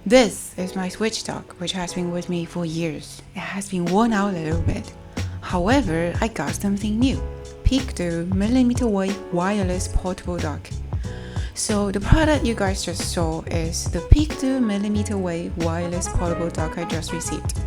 This is my switch dock, which has been with me for years. It has been worn out a little bit. However, I got something new. PeakDo millimeter wave wireless portable dock. So the product you guys just saw is the PeakDo millimeter wave wireless portable dock I just received.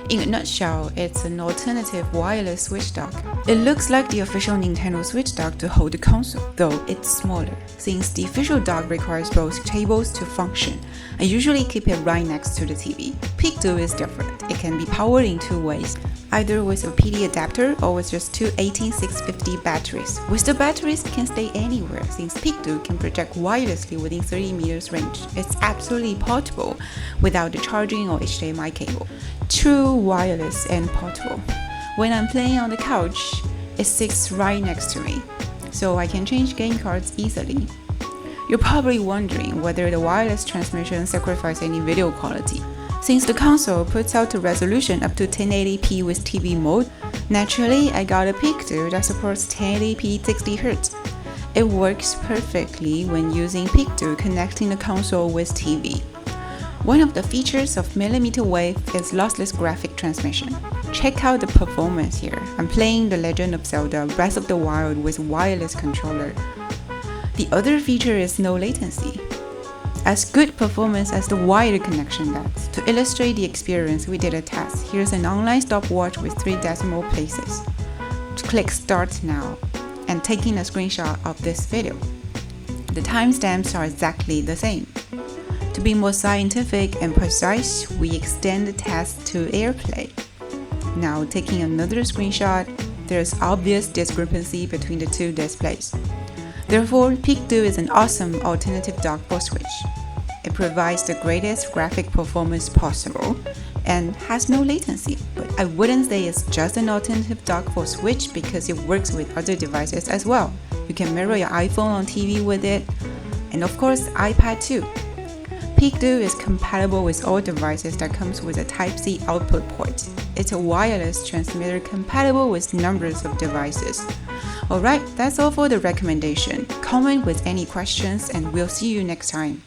In a nutshell, it's an alternative wireless switch dock. It looks like the official Nintendo Switch dock to hold the console, though it's smaller. Since the official dock requires both cables to function, I usually keep it right next to the TV. PeakDo is different. It can be powered in two ways, either with a PD adapter or with just two 18650 batteries. With the batteries, it can stay anywhere since PeakDo can project wirelessly within 30 meters range. It's absolutely portable without the charging or HDMI cable. True wireless and portable. When I'm playing on the couch, it sits right next to me, so I can change game cards easily. You're probably wondering whether the wireless transmission sacrifices any video quality. Since the console puts out a resolution up to 1080p with TV mode, naturally I got a PeakDo that supports 1080p 60Hz. It works perfectly when using PeakDo connecting the console with TV. One of the features of millimeter wave is lossless graphic transmission. Check out the performance here. I'm playing The Legend of Zelda Breath of the Wild with wireless controller. The other feature is no latency. As good performance as the wired connection does. To illustrate the experience, we did a test. Here's an online stopwatch with 3 decimal places. Click Start now and taking a screenshot of this video. The timestamps are exactly the same. To be more scientific and precise, we extend the test to AirPlay. Now taking another screenshot, there's obvious discrepancy between the two displays. Therefore, PeakDo is an awesome alternative dock for Switch. It provides the greatest graphic performance possible and has no latency, but I wouldn't say it's just an alternative dock for Switch because it works with other devices as well. You can mirror your iPhone on TV with it, and of course iPad too. PeakDo is compatible with all devices that comes with a Type-C output port. It's a wireless transmitter compatible with numbers of devices. Alright, that's all for the recommendation. Comment with any questions and we'll see you next time.